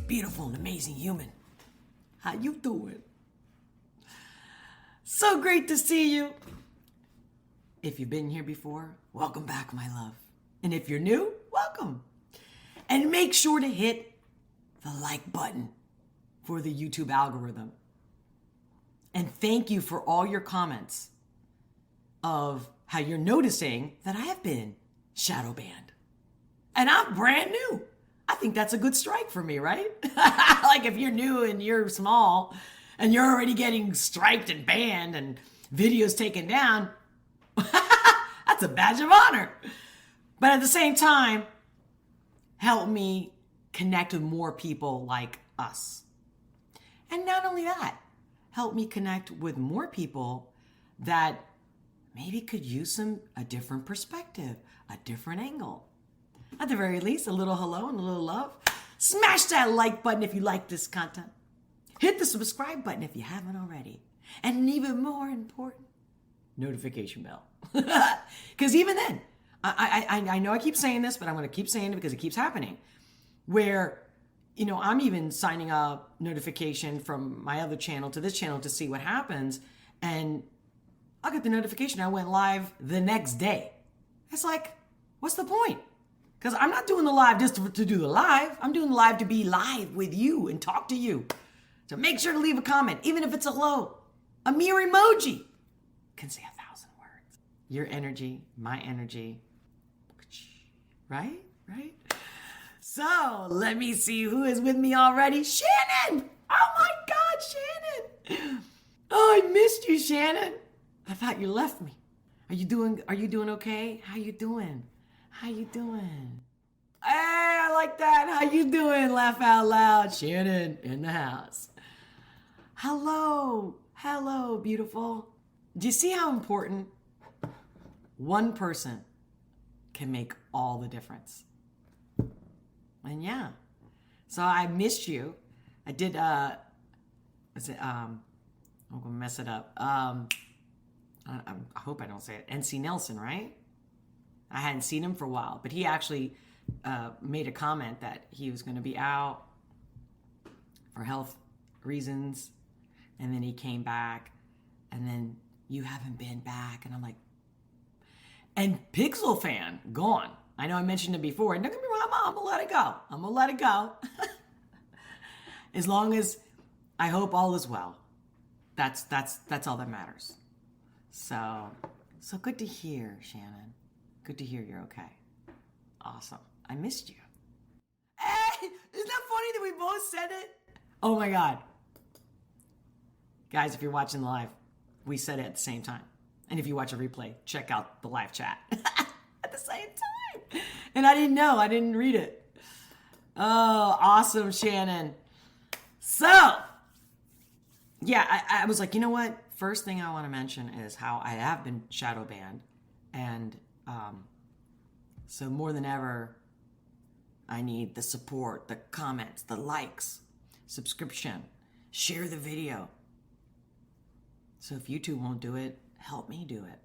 beautiful and amazing human. How you doing? So great to see you. If you've been here before, welcome back, my love. And if you're new, welcome. And make sure to hit the like button for the YouTube algorithm. And thank you for all your comments of how you're noticing that I have been shadow banned. And I'm brand new. I think that's a good strike for me, right? Like if you're new and you're small and you're already getting striked and banned and videos taken down, that's a badge of honor. But at the same time, help me connect with more people like us. And not only that, help me connect with more people that maybe could use a different perspective, a different angle. At the very least, a little hello and a little love. Smash that like button if you like this content. Hit the subscribe button if you haven't already. And even more important, notification bell. Because even then, I know I keep saying this, but I'm going to keep saying it because it keeps happening. Where, I'm even signing up notification from my other channel to this channel to see what happens. And I'll get the notification I went live the next day. It's like, what's the point? Because I'm not doing the live just to do the live. I'm doing the live to be live with you and talk to you. So make sure to leave a comment, even if it's a hello. A mere emoji can say 1,000 words. Your energy, my energy. Right? So let me see who is with me already. Shannon! Oh my God, Shannon! Oh, I missed you, Shannon. I thought you left me. Are you doing okay? How you doing? Hey, I like that. How you doing? Laugh out loud. Shannon in the house. Hello, beautiful. Do you see how important one person can make all the difference? And yeah, so I missed you. I did, I'm gonna mess it up. I hope I don't say it. NC Nelson, right? I hadn't seen him for a while, but he actually made a comment that he was going to be out for health reasons, and then he came back, and then you haven't been back, and I'm like, and Pixel fan gone. I know I mentioned it before, and don't get me wrong, I'm gonna let it go. As long as I hope all is well. That's all that matters. So good to hear, Shannon. Good to hear you're okay. Awesome. I missed you. Hey, isn't that funny that we both said it? Oh my God. Guys, if you're watching the live, we said it at the same time. And if you watch a replay, check out the live chat at the same time. And I didn't know. I didn't read it. Oh, awesome, Shannon. So, yeah, I was like, you know what? First thing I want to mention is how I have been shadow banned. And so more than ever, I need the support, the comments, the likes, subscription, share the video. So if you two won't do it, help me do it.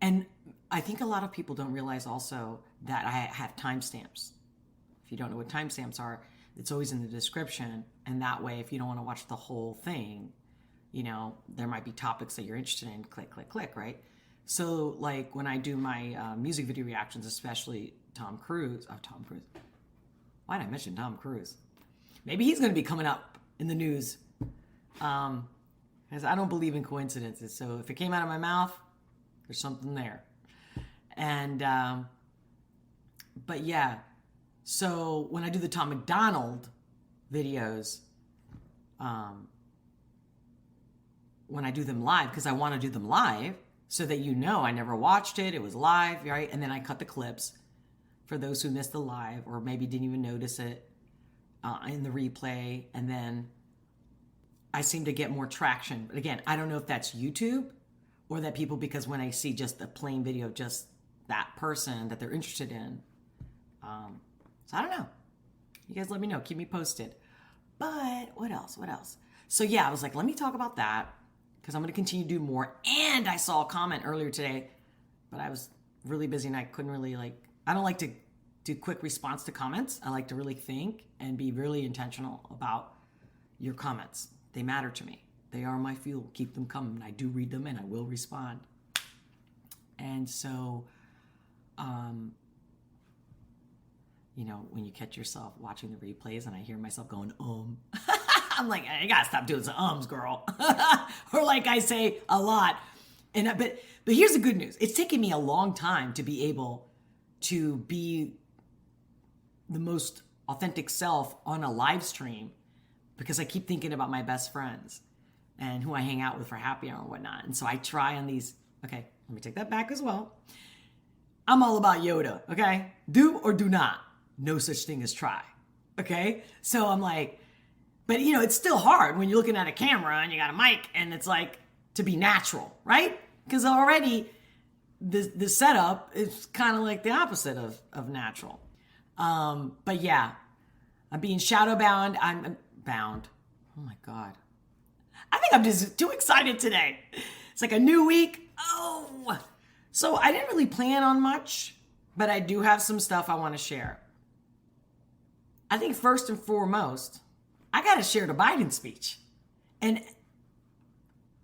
And I think a lot of people don't realize also that I have timestamps. If you don't know what timestamps are, it's always in the description. And that way, if you don't want to watch the whole thing, there might be topics that you're interested in, click, right? So, like, when I do my music video reactions, especially Tom Cruise. Why did I mention Tom Cruise? Maybe he's going to be coming up in the news. Because I don't believe in coincidences. So, if it came out of my mouth, there's something there. And, but yeah. So, when I do the Tom McDonald videos, when I do them live, because I want to do them live, so that I never watched it. It was live, right? And then I cut the clips for those who missed the live or maybe didn't even notice it in the replay. And then I seem to get more traction. But again, I don't know if that's YouTube or that people, because when I see just a plain video of just that person that they're interested in. So I don't know. You guys let me know. Keep me posted. But what else? So yeah, I was like, let me talk about that, because I'm going to continue to do more. And I saw a comment earlier today, but I was really busy and I couldn't really I don't like to do quick response to comments. I like to really think and be really intentional about your comments. They matter to me. They are my fuel. Keep them coming. I do read them and I will respond. And so, when you catch yourself watching the replays and I hear myself going, I'm like, you gotta stop doing some ums, girl. Or like I say a lot. But here's the good news. It's taken me a long time to be able to be the most authentic self on a live stream because I keep thinking about my best friends and who I hang out with for happy hour and whatnot. And so I try on these. Okay, let me take that back as well. I'm all about Yoda, okay? Do or do not. No such thing as try, okay? So I'm like, but it's still hard when you're looking at a camera and you got a mic and it's like to be natural, right? Because already the setup is kind of like the opposite of natural. But yeah, I'm being shadow bound. I'm bound. Oh my God. I think I'm just too excited today. It's like a new week. Oh, so I didn't really plan on much, but I do have some stuff I want to share. I think first and foremost, I got to share the Biden speech. And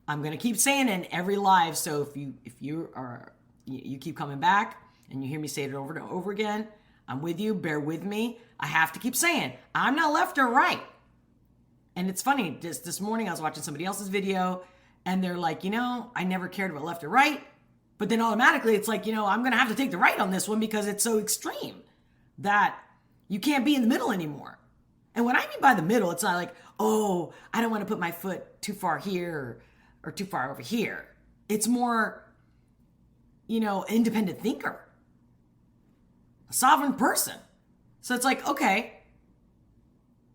I'm going to keep saying it in every live. So if you keep coming back and you hear me say it over and over again, I'm with you. Bear with me. I have to keep saying, I'm not left or right. And it's funny, just this morning I was watching somebody else's video and they're like, I never cared about left or right. But then automatically it's like, I'm going to have to take the right on this one because it's so extreme that you can't be in the middle anymore. And what I mean by the middle, it's not like, I don't want to put my foot too far here or too far over here. It's more, independent thinker, a sovereign person. So it's like, okay,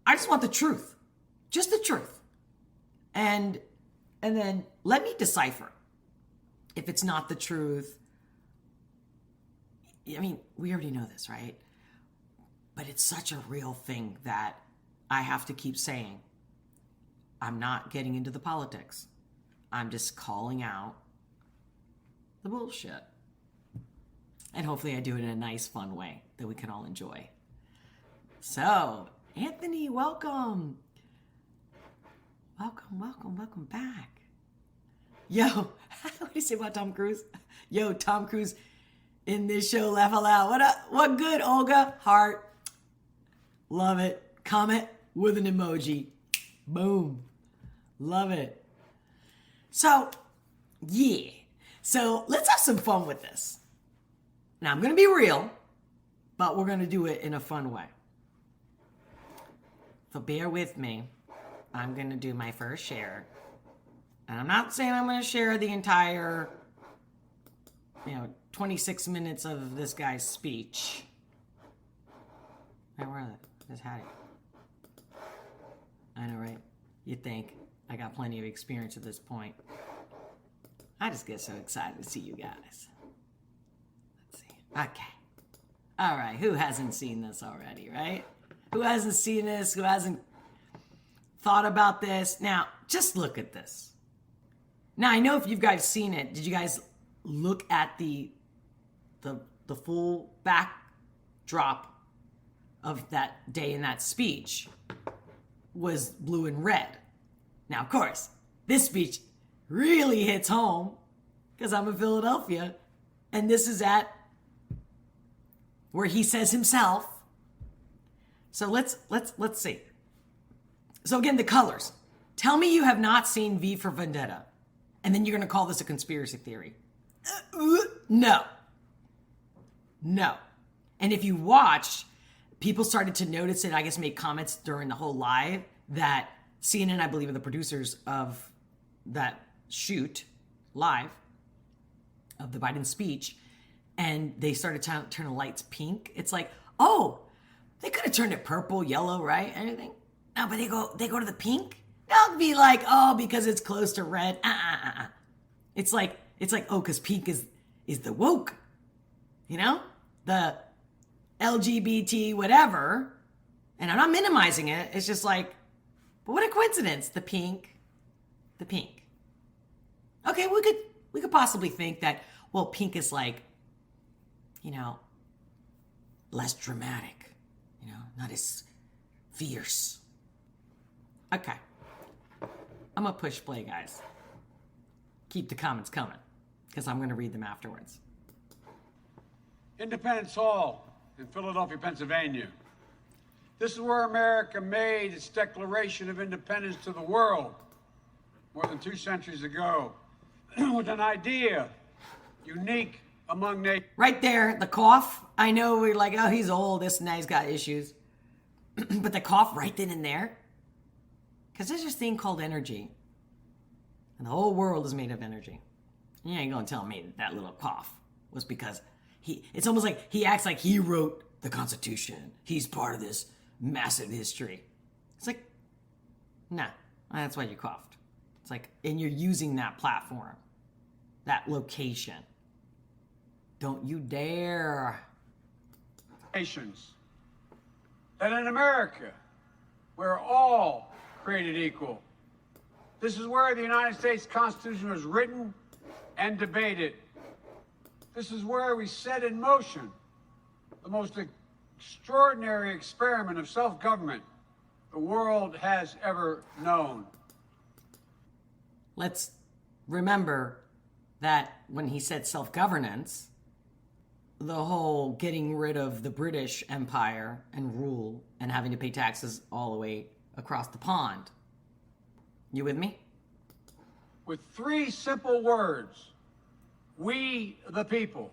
I just want the truth, just the truth. And then let me decipher if it's not the truth. I mean, we already know this, right? But it's such a real thing that I have to keep saying. I'm not getting into the politics. I'm just calling out the bullshit. And hopefully I do it in a nice, fun way that we can all enjoy. So, Anthony, welcome. Welcome back. Yo, what do you say about Tom Cruise? Yo, Tom Cruise in this show, laugh out loud. What up? What good, Olga? Heart. Love it. Comment with an emoji. Boom. Love it. So, yeah. So, let's have some fun with this. Now, I'm going to be real, but we're going to do it in a fun way. So, bear with me. I'm going to do my first share. And I'm not saying I'm going to share the entire, 26 minutes of this guy's speech. Hey, where are they? Just had it. I know, right? You think I got plenty of experience at this point. I just get so excited to see you guys. Let's see. Okay. All right. Who hasn't seen this already, right? Who hasn't seen this? Who hasn't thought about this? Now, just look at this. Now, I know if you guys seen it, did you guys look at the full backdrop of that day in that speech was blue and red. Now, of course, this speech really hits home because I'm in Philadelphia, and this is at where he says himself. So let's see. So again, the colors. Tell me you have not seen V for Vendetta, and then you're going to call this a conspiracy theory. No. And if you watched, people started to notice it, I guess make comments during the whole live that CNN, I believe, are the producers of that shoot live of the Biden speech, and they started to turn the lights pink. It's like, they could have turned it purple, yellow, right? Anything? No, but they go to the pink. They'll be like, because it's close to red. It's like, because pink is the woke, the LGBT whatever. And I'm not minimizing it. It's just like, but what a coincidence. The pink. Okay, we could possibly think that, well, pink is like, less dramatic, not as fierce. Okay. I'm going to push play, guys. Keep the comments coming, because I'm going to read them afterwards. Independence Hall in Philadelphia, Pennsylvania. This is where America made its Declaration of Independence to the world more than 2 centuries ago with an idea unique among nations. Right there, the cough. I know we're like, oh, he's old, this and that, he's got issues. But the cough right then and there. Because there's this thing called energy. And the whole world is made of energy. You ain't gonna tell me that little cough was because it's almost like he acts like he wrote the Constitution. He's part of this massive history. It's like, nah, that's why you coughed. It's like, and you're using that platform, that location. Don't you dare. Nations. That in America, we're all created equal. This is where the United States Constitution was written and debated. This is where we set in motion the most extraordinary experiment of self-government the world has ever known. Let's remember that when he said self-governance, the whole getting rid of the British Empire and rule and having to pay taxes all the way across the pond. You with me? With 3 simple words: we the people.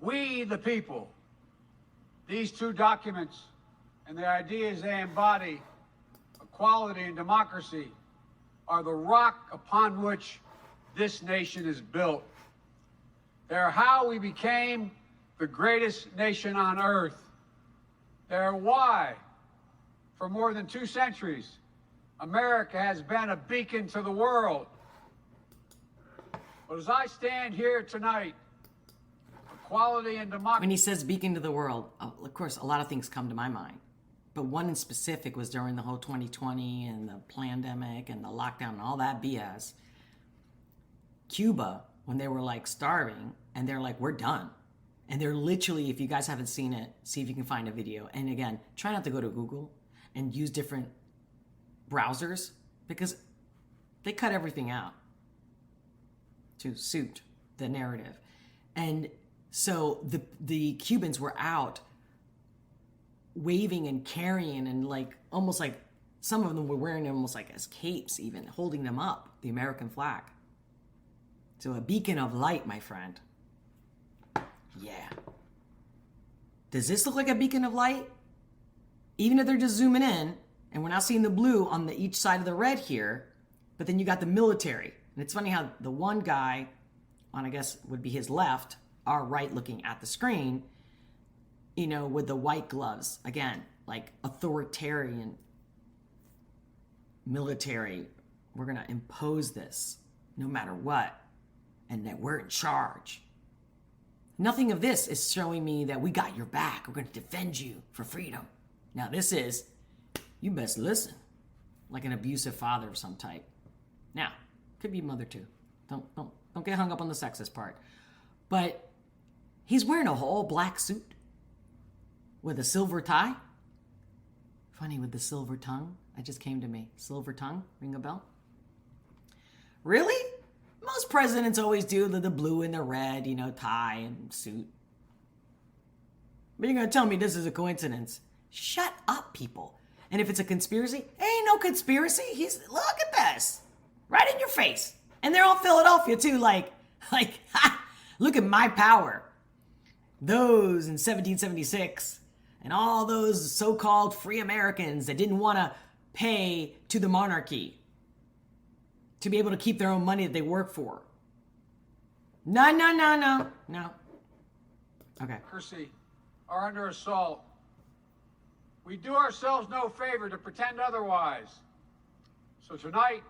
We the people. These 2 documents and the ideas they embody, equality and democracy, are the rock upon which this nation is built. They're how we became the greatest nation on earth. They're why, for more than 2 centuries, America has been a beacon to the world. But as I stand here tonight, equality and democracy... When he says beacon to the world, of course, a lot of things come to my mind. But one in specific was during the whole 2020 and the pandemic and the lockdown and all that BS. Cuba, when they were like starving, and they're like, we're done. And they're literally, if you guys haven't seen it, see if you can find a video. And again, try not to go to Google and use different browsers, because they cut everything out to suit the narrative. And so the Cubans were out waving and carrying, and like almost like some of them were wearing them almost like as capes, even holding them up, the American flag. So a beacon of light, my friend. Yeah. Does this look like a beacon of light? Even if they're just zooming in, and we're not seeing the blue on each side of the red here, but then you got the military. And it's funny how the one guy on, I guess, would be his left, our right looking at the screen, with the white gloves. Again, like authoritarian military. We're going to impose this no matter what, and that we're in charge. Nothing of this is showing me that we got your back. We're going to defend you for freedom. Now this is, you best listen, like an abusive father of some type. Now, could be mother too. Don't get hung up on the sexist part. But he's wearing a whole black suit with a silver tie. Funny with the silver tongue. That just came to me. Silver tongue, ring a bell? Really? Most presidents always do the blue and the red, tie and suit. But you're going to tell me this is a coincidence. Shut up, people. And if it's a conspiracy, ain't no conspiracy. Look at this. Right in your face. And they're all Philadelphia too, like, ha, look at my power. Those in 1776 and all those so-called free Americans that didn't want to pay to the monarchy to be able to keep their own money that they work for. No. Okay. Are under assault. We do ourselves no favor to pretend otherwise. So tonight,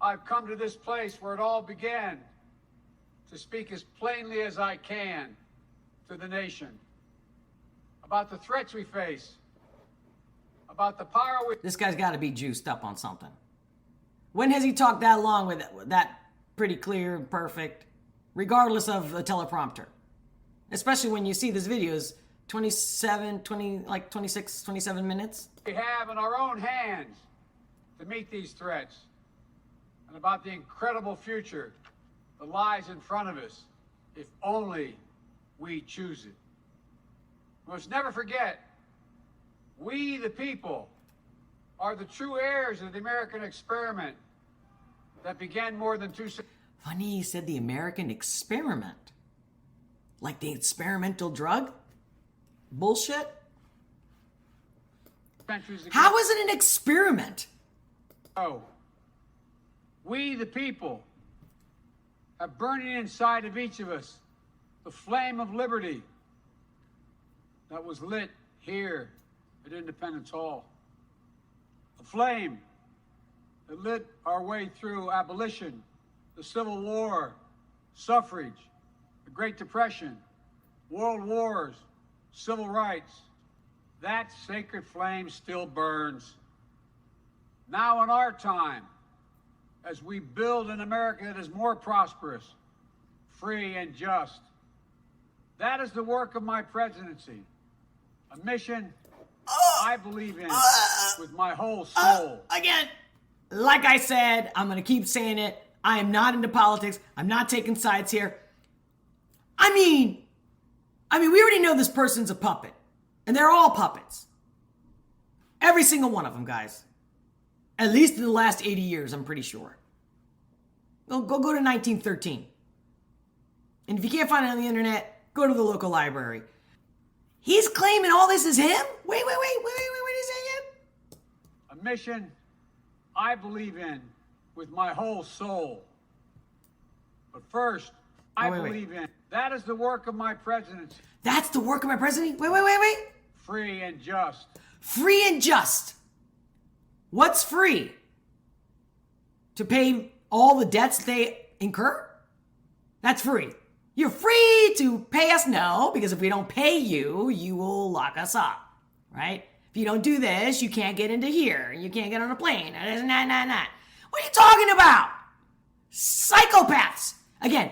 I've come to this place where it all began to speak as plainly as I can to the nation about the threats we face, about the power we... This guy's got to be juiced up on something. When has he talked that long with that pretty clear and perfect, regardless of a teleprompter? Especially when you see these videos 27, 20, like 26, 27 minutes. We have in our own hands to meet these threats and about the incredible future that lies in front of us if only we choose it. We must never forget, we the people are the true heirs of the American experiment that began more than two centuries. Funny he said the American experiment. Like the experimental drug? Bullshit? ago. How is it an experiment? Oh, we the people have burning inside of each of us the flame of liberty that was lit here at Independence Hall. A flame that lit our way through abolition, the Civil War, suffrage, the Great Depression, world wars, civil rights. That sacred flame still burns. Now in our time, as we build an America that is more prosperous, free, and just, that is the work of my presidency, a mission I believe in with my whole soul. Again, like I said, I'm going to keep saying it. I am not into politics. I'm not taking sides here. I mean, we already know this person's a puppet. And they're all puppets. Every single one of them, guys. At least in the last 80 years, I'm pretty sure. Go to 1913. And if you can't find it on the internet, go to the local library. He's claiming all this is him? Wait, what is it again? A mission I believe in with my whole soul. But first, I believe in. That is the work of my presidency. That's the work of my presidency? Wait. Free and just. Free and just. What's free? To pay all the debts they incur? That's free. You're free to pay us? No, because if we don't pay you, you will lock us up, right? If you don't do this, you can't get into here. You can't get on a plane. What are you talking about? Psychopaths. Again,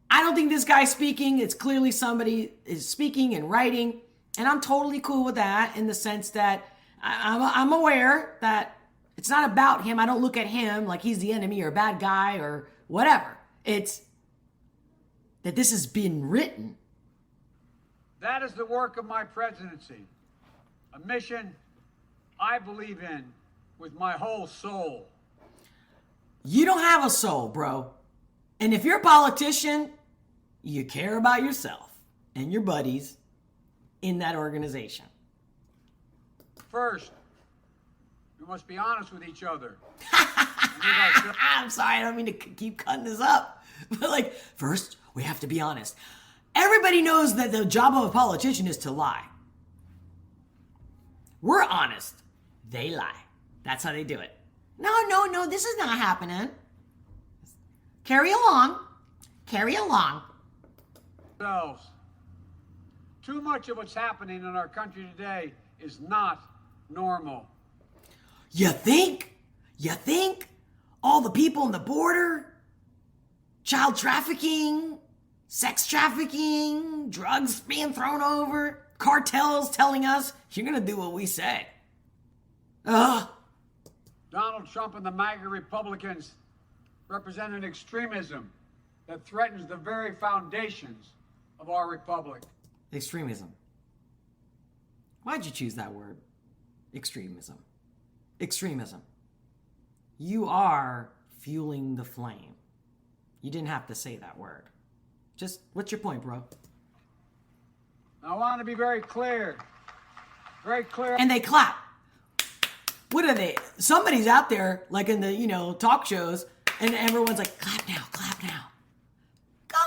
I don't think this guy's speaking. It's clearly somebody is speaking and writing. And I'm totally cool with that in the sense that I'm aware that it's not about him. I don't look at him like he's the enemy or a bad guy or whatever. It's that this has been written. That is the work of my presidency. A mission I believe in with my whole soul. You don't have a soul, bro. And if you're a politician, you care about yourself and your buddies in that organization. First, we must be honest with each other. I'm sorry, I don't mean to keep cutting this up. But like, first, we have to be honest. Everybody knows that the job of a politician is to lie. We're honest. They lie. That's how they do it. No, this is not happening. Carry along. Ourselves. Too much of what's happening in our country today is not normal. You think? All the people on the border, child trafficking, sex trafficking, drugs being thrown over, cartels telling us, you're gonna do what we say. Donald Trump and the MAGA Republicans represent an extremism that threatens the very foundations of our republic. Extremism. Why'd you choose that word? Extremism. You are fueling the flame. You didn't have to say that word. Just, what's your point, bro? I want to be very clear. And they clap. What are they? Somebody's out there, like in the, talk shows, and everyone's like, clap now. Come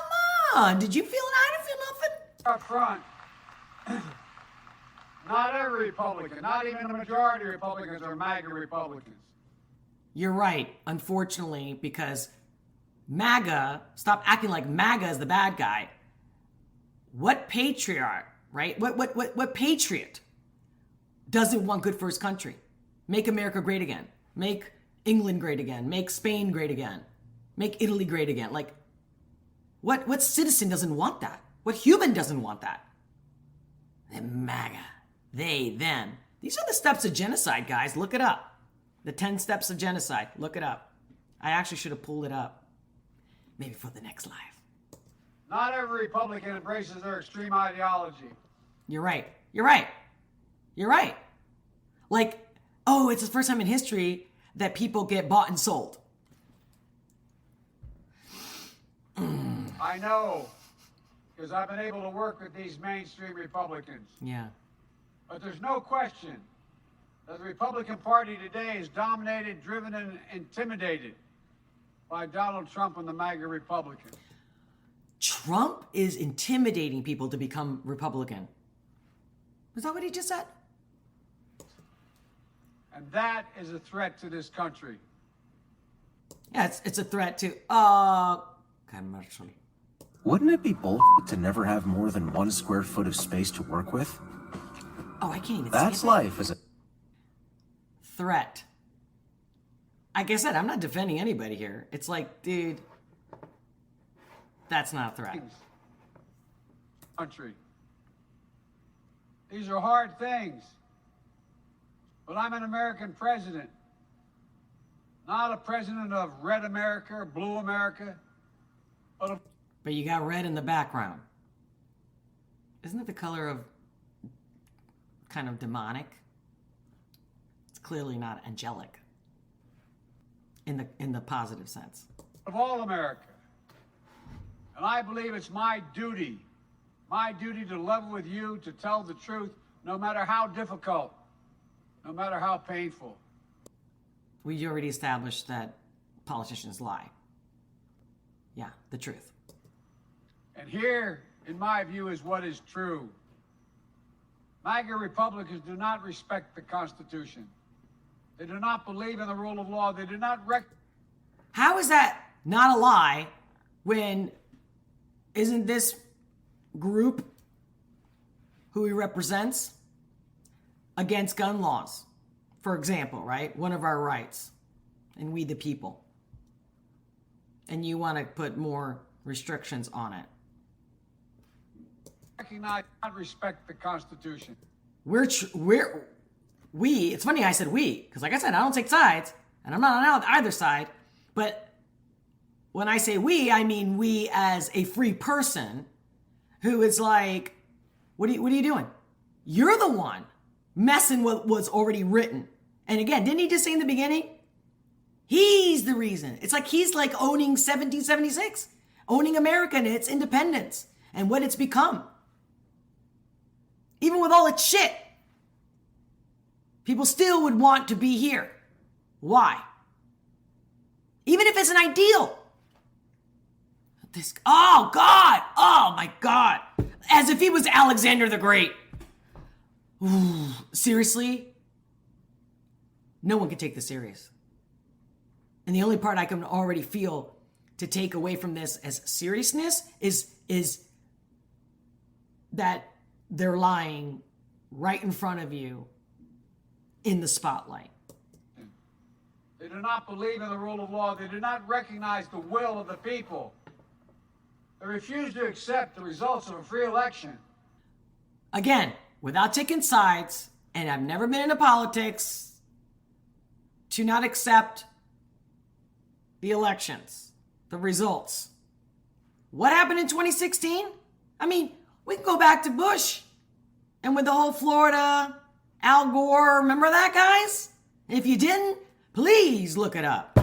on. Did you feel it? I didn't feel nothing. Up front. Not every Republican, not even the majority of Republicans are MAGA Republicans. You're right, unfortunately, because MAGA, stop acting like MAGA is the bad guy. What patriot, right? What patriot doesn't want good for his country? Make America great again. Make England great again. Make Spain great again. Make Italy great again. Like, what citizen doesn't want that? What human doesn't want that? The MAGA. They, them. These are the steps of genocide, guys. Look it up. The 10 steps of genocide. Look it up. I actually should have pulled it up. Maybe for the next live. Not every Republican embraces their extreme ideology. You're right. You're right. You're right. Like, oh, it's the first time in history that people get bought and sold. I know, because I've been able to work with these mainstream Republicans. Yeah. But there's no question that the Republican Party today is dominated, driven, and intimidated by Donald Trump and the MAGA Republicans. Trump is intimidating people to become Republican. Was that what he just said? And that is a threat to this country. Yeah, it's a threat to commercial. Wouldn't it be bull to never have more than 1 square foot of space to work with? Oh, I can't even That's say it. life, is it? Threat. Like I said, I'm not defending anybody here. It's like, dude, that's not a threat. Country. These are hard things. But I'm an American president. Not a president of red America or blue America, but But you got red in the background. Isn't it the color of kind of demonic? It's clearly not angelic in the positive sense. of all America. And I believe it's my duty to level with you, to tell the truth, no matter how difficult, no matter how painful. We already established that politicians lie. Yeah, the truth. And here, in my view, is what is true. MAGA Republicans do not respect the Constitution. They do not believe in the rule of law. They do not How is that not a lie when isn't this group who he represents against gun laws? For example, right? One of our rights. And we the people. And you want to put more restrictions on it. recognize, not respect the Constitution. It's funny I said we, because like I said, I don't take sides, and I'm not on either side, but when I say we, I mean we as a free person who is like, what are you doing? You're the one messing with what's already written. And again, didn't he just say in the beginning? He's the reason. It's like he's like owning 1776, owning America and its independence and what it's become. Even with all its shit, people still would want to be here. Why? Even if it's an ideal. Oh my God. As if he was Alexander the Great. Ooh, seriously? No one can take this serious. And the only part I can already feel to take away from this as seriousness is that they're lying right in front of you in the spotlight. They do not believe in the rule of law. They do not recognize the will of the people. They refuse to accept the results of a free election. Again, without taking sides, and I've never been into politics, to not accept the elections, the results. What happened in 2016? I mean, we can go back to Bush and with the whole Florida, Al Gore, remember that, guys? And if you didn't, please look it up.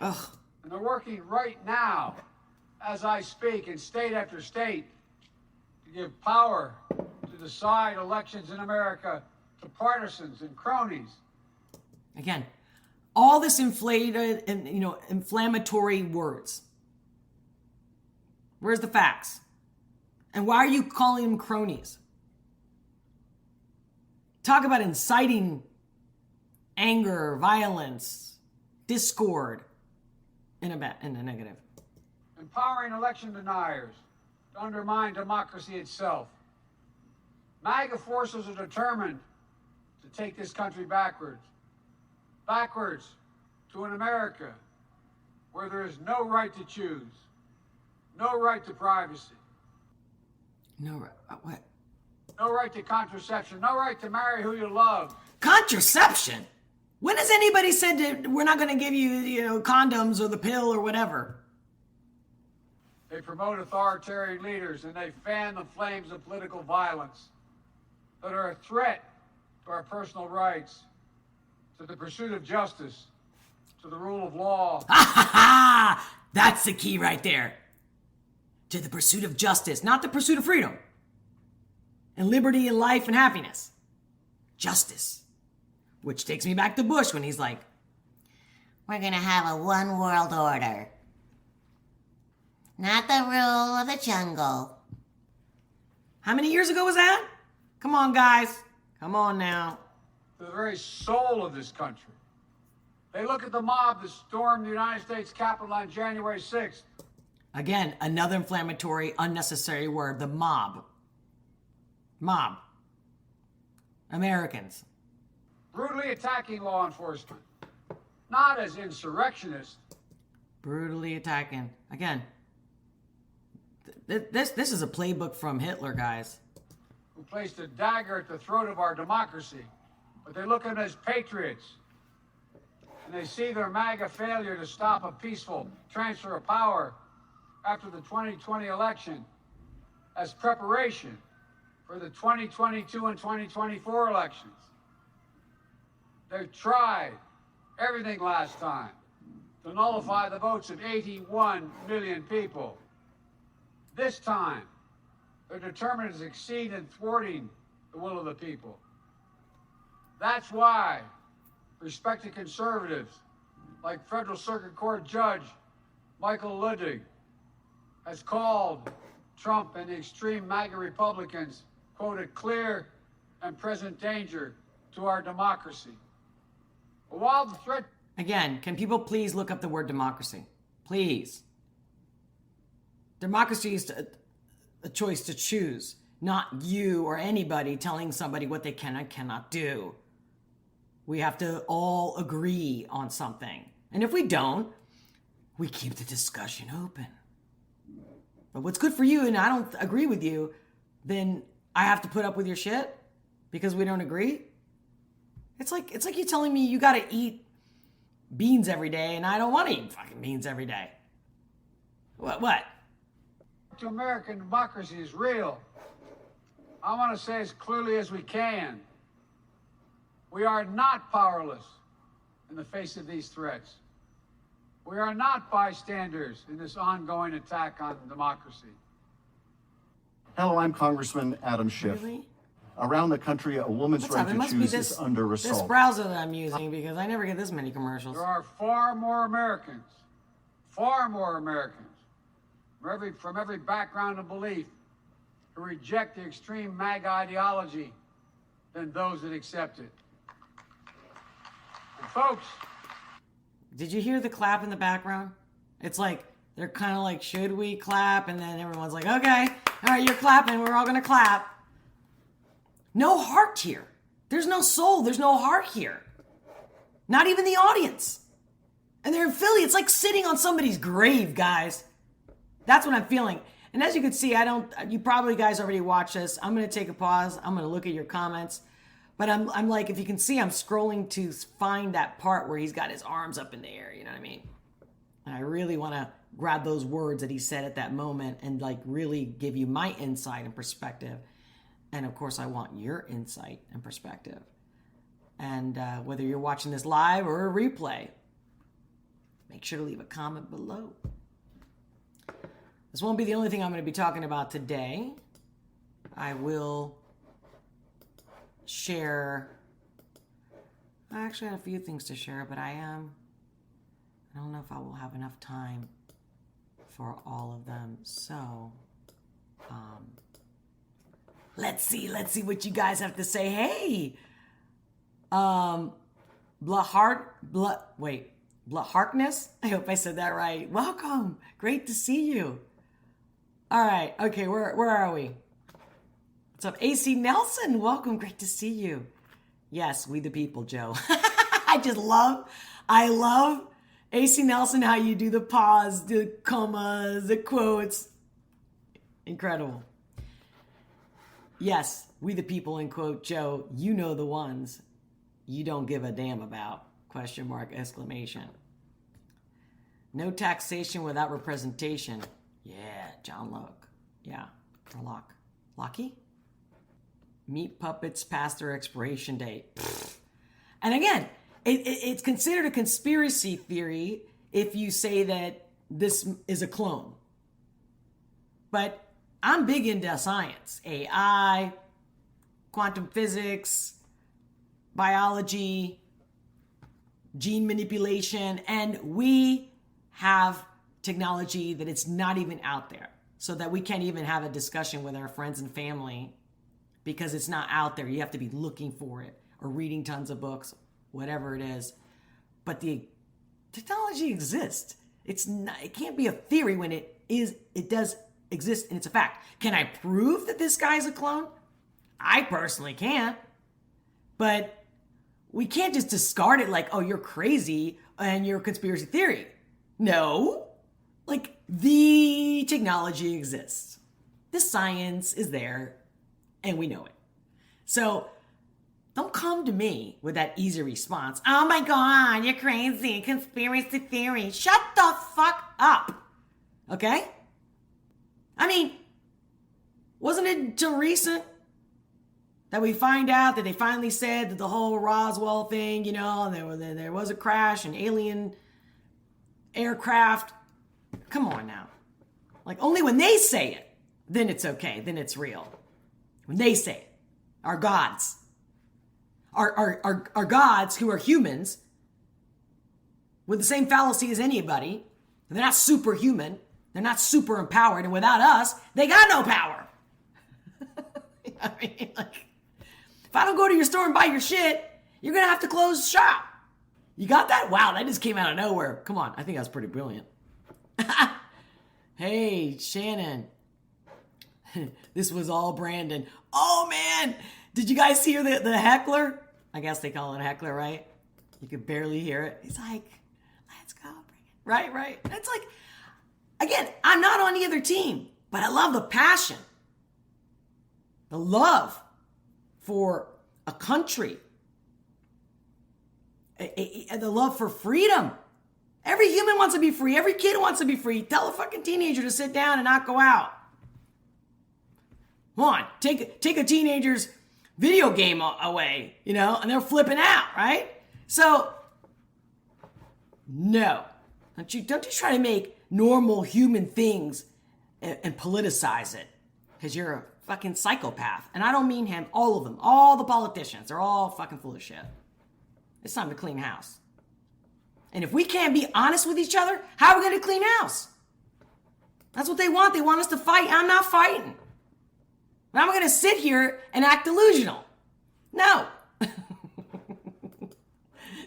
Ugh. And they're working right now, as I speak, in state after state, to give power to decide elections in America to partisans and cronies. Again, all this inflated and, inflammatory words. Where's the facts? And why are you calling them cronies? Talk about inciting anger, violence, discord in a negative. Empowering election deniers to undermine democracy itself. MAGA forces are determined to take this country backwards to an America where there is no right to choose, no right to privacy. No, what? No right to contraception. No right to marry who you love. Contraception? When has anybody said that we're not going to give you, condoms or the pill or whatever? They promote authoritarian leaders and they fan the flames of political violence that are a threat to our personal rights, to the pursuit of justice, to the rule of law. Ha ha ha! That's the key right there. To the pursuit of justice, not the pursuit of freedom. And liberty and life and happiness. Justice. Which takes me back to Bush when he's like, we're going to have a one world order. Not the rule of the jungle. How many years ago was that? Come on, guys. Come on now. To the very soul of this country. They look at the mob that stormed the United States Capitol on January 6th. Again, another inflammatory, unnecessary word, the mob. Mob. Americans. Brutally attacking law enforcement. Not as insurrectionists. Brutally attacking. Again, this is a playbook from Hitler, guys. Who placed a dagger at the throat of our democracy. But they look at them as patriots. And they see their MAGA failure to stop a peaceful transfer of power after the 2020 election as preparation for the 2022 and 2024 elections. They've tried everything last time to nullify the votes of 81 million people. This time, they're determined to succeed in thwarting the will of the people. That's why respected conservatives like Federal Circuit Court Judge Michael Ludwig has called Trump and the extreme MAGA Republicans, quote, a clear and present danger to our democracy. But while the threat... Again, can people please look up the word democracy? Please. Democracy is a choice to choose, not you or anybody telling somebody what they can and cannot do. We have to all agree on something. And if we don't, we keep the discussion open. But what's good for you and I don't agree with you, then I have to put up with your shit because we don't agree? It's like you telling me you got to eat beans every day and I don't want to eat fucking beans every day. What? To American democracy is real. I want to say as clearly as we can, we are not powerless in the face of these threats. We are not bystanders in this ongoing attack on democracy. Hello, I'm Congressman Adam Schiff. Really? Around the country, a woman's What's right up? It to must be choose this, is under this assault. browser that I'm using because I never get this many commercials. There are far more Americans from every background and belief who reject the extreme MAGA ideology than those that accept it. And folks, Did you hear the clap in the background? It's like, they're kind of like, should we clap? And then everyone's like, okay, all right, you're clapping, we're all gonna clap. No heart here. There's no soul, there's no heart here. Not even the audience. And they're in Philly, it's like sitting on somebody's grave, guys. That's what I'm feeling. And as you can see, you probably guys already watched this. I'm gonna take a pause, I'm gonna look at your comments. But I'm like, if you can see, I'm scrolling to find that part where he's got his arms up in the air, you know what I mean? And I really want to grab those words that he said at that moment and like really give you my insight and perspective. And of course, I want your insight and perspective. And whether you're watching this live or a replay, make sure to leave a comment below. This won't be the only thing I'm going to be talking about today. I will share. I actually had a few things to share, but I don't know if I will have enough time for all of them. So, let's see what you guys have to say. Hey, Harkness. I hope I said that right. Welcome. Great to see you. All right. Okay. Where are we? What's up? AC Nelson. Welcome. Great to see you. Yes, we the people, Joe. I love AC Nelson, how you do the pause, the commas, the quotes. Incredible. Yes, We the people, in quote, Joe, you know the ones you don't give a damn about, question mark, exclamation. No taxation without representation. Yeah, John Locke. Yeah, or Locke. Lockie? Meat puppets past their expiration date. Pfft. And again, it's considered a conspiracy theory if you say that this is a clone. But I'm big into science, AI, quantum physics, biology, gene manipulation, and we have technology that it's not even out there, so that we can't even have a discussion with our friends and family because it's not out there. You have to be looking for it or reading tons of books, whatever it is. But the technology exists. It can't be a theory when it does exist and it's a fact. Can I prove that this guy's a clone? I personally can't. But we can't just discard it like, oh, you're crazy and you're a conspiracy theory. No. Like, the technology exists. The science is there and we know it. So don't come to me with that easy response. Oh my God, you're crazy. Conspiracy theory. Shut the fuck up. Okay? I mean, wasn't it until recent that we find out that they finally said that the whole Roswell thing, there was a crash, an alien aircraft. Come on now. Like, only when they say it, then it's okay. Then it's real. When they say it. Our gods. Our gods, who are humans, with the same fallacy as anybody. They're not superhuman. They're not super empowered. And without us, they got no power. I mean, like, if I don't go to your store and buy your shit, you're going to have to close shop. You got that? Wow, that just came out of nowhere. Come on, I think that's pretty brilliant. Hey, Shannon. This was all Brandon. Oh, man. Did you guys hear the heckler? I guess they call it a heckler, right? You could barely hear it. He's like, let's go. Bring it. Right. It's like, again, I'm not on either team, but I love the passion. The love for a country. The love for freedom. Every human wants to be free. Every kid wants to be free. Tell a fucking teenager to sit down and not go out. Come on, take a teenager's video game away, and they're flipping out, right? So, no. Don't you try to make normal human things and politicize it, because you're a fucking psychopath. And I don't mean him, all of them. All the politicians, they're all fucking full of shit. It's time to clean house. And if we can't be honest with each other, how are we going to clean house? That's what they want. They want us to fight. I'm not fighting. But I'm going to sit here and act delusional. No.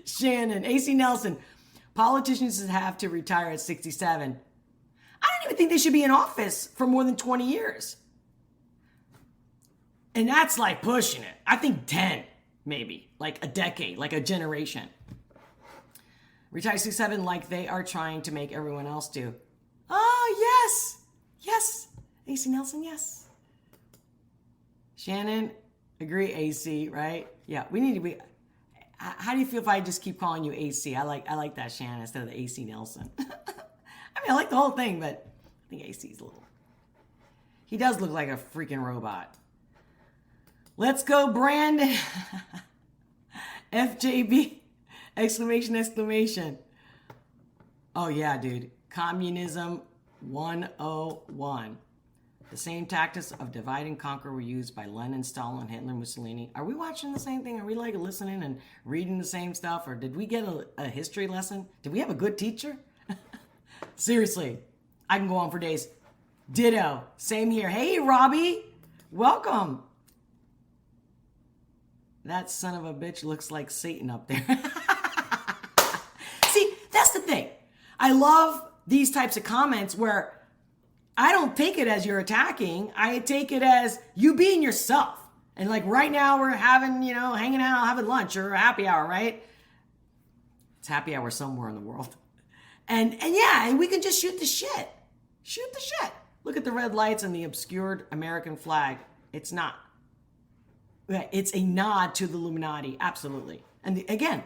Shannon, AC Nelson, politicians have to retire at 67. I don't even think they should be in office for more than 20 years. And that's like pushing it. I think 10, maybe. Like a decade, like a generation. Retire 67 like they are trying to make everyone else do. Oh, yes. Yes. AC Nelson, yes. Shannon, agree, AC, right? Yeah, we need to be. How do you feel if I just keep calling you AC? I like that, Shannon, instead of the AC Nelson. I mean, I like the whole thing, but I think AC's a little. He does look like a freaking robot. Let's go, Brandon. FJB, exclamation. Oh, yeah, dude. Communism 101. The same tactics of divide and conquer were used by Lenin, Stalin, Hitler, Mussolini. Are we watching the same thing? Are we like listening and reading the same stuff? Or did we get a history lesson? Did we have a good teacher? Seriously, I can go on for days. Ditto. Same here. Hey, Robbie. Welcome. That son of a bitch looks like Satan up there. See, that's the thing. I love these types of comments where I don't take it as you're attacking. I take it as you being yourself. And like right now we're having, hanging out, having lunch or a happy hour, right? It's happy hour somewhere in the world. And yeah, and we can just shoot the shit. Shoot the shit. Look at the red lights and the obscured American flag. It's not. It's a nod to the Illuminati, absolutely. And again,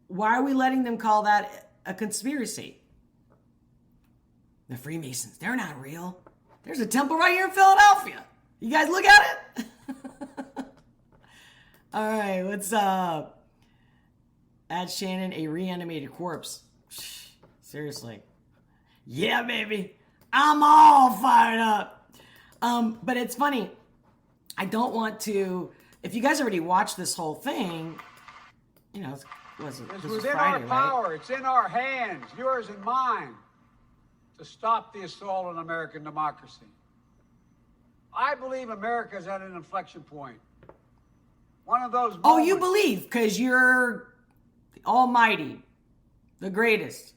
why are we letting them call that a conspiracy? The Freemasons, they're not real. There's a temple right here in Philadelphia. You guys look at it? All right, what's up? Add Shannon a reanimated corpse. Seriously. Yeah, baby. I'm all fired up. But it's funny. I don't want to, if you guys already watched this whole thing, you know, It's this within Friday, our power. right? It's in our hands, yours and mine, to stop the assault on American democracy. I believe America is at an inflection point. One of those moments. Oh, you believe, because you're the almighty, the greatest.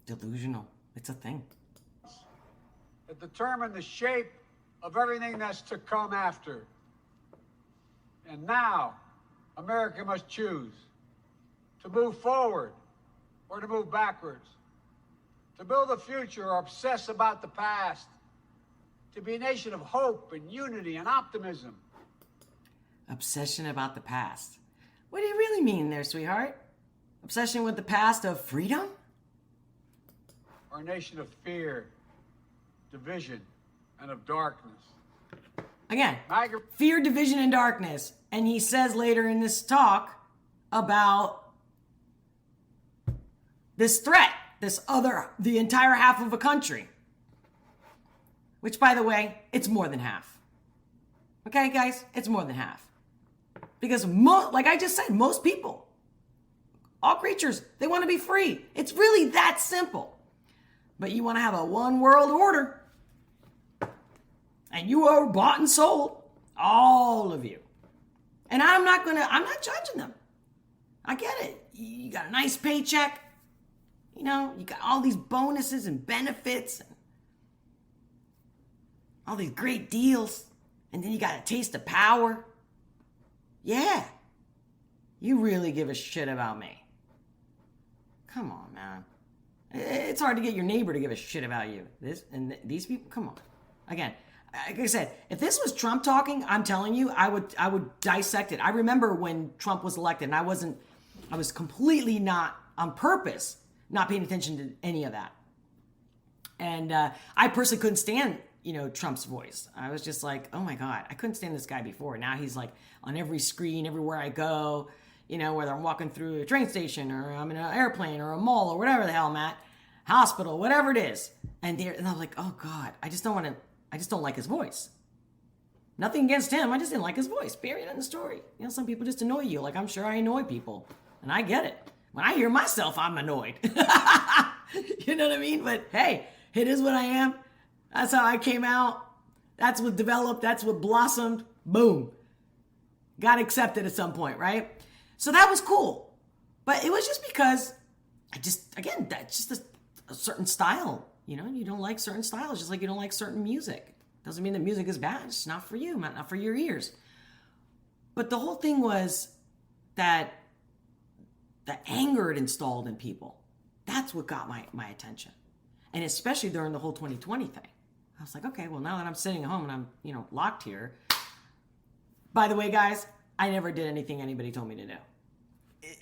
Delusional. It's a thing. That determine the shape of everything that's to come after. And now, America must choose to move forward or to move backwards, to build a future or obsess about the past, to be a nation of hope and unity and optimism. Obsession about the past. What do you really mean there, sweetheart? Obsession with the past of freedom? Or a nation of fear, division, and of darkness. Again, MAGA fear, division, and darkness. And he says later in this talk about this threat, the entire half of a country. Which, by the way, it's more than half. Okay, guys? It's more than half. Because, like I just said, most people, all creatures, they want to be free. It's really that simple. But you want to have a one world order. And you are bought and sold. All of you. And I'm not judging them. I get it. You got a nice paycheck. You know, you got all these bonuses and benefits. And all these great deals. And then you got a taste of power. Yeah. You really give a shit about me. Come on, man. It's hard to get your neighbor to give a shit about you. These people, come on. Again, like I said, if this was Trump talking, I'm telling you, I would dissect it. I remember when Trump was elected, and I was completely not on purpose, not paying attention to any of that. And I personally couldn't stand, Trump's voice. I was just like, oh my God, I couldn't stand this guy before. Now he's like on every screen, everywhere I go, whether I'm walking through a train station or I'm in an airplane or a mall or whatever the hell I'm at, hospital, whatever it is. And I'm like, oh God, I just don't like his voice. Nothing against him. I just didn't like his voice. Period. End of story. Some people just annoy you. Like I'm sure I annoy people. And I get it. When I hear myself, I'm annoyed. You know what I mean? But hey, it is what I am. That's how I came out. That's what developed. That's what blossomed. Boom. Got accepted at some point, right? So that was cool. But it was just because that's just a certain style. You don't like certain styles, just like you don't like certain music. Doesn't mean that music is bad. It's not for you, not for your ears. But the whole thing was that the anger it installed in people. That's what got my attention. And especially during the whole 2020 thing. I was like, okay, well, now that I'm sitting at home and I'm, locked here. By the way, guys, I never did anything anybody told me to do.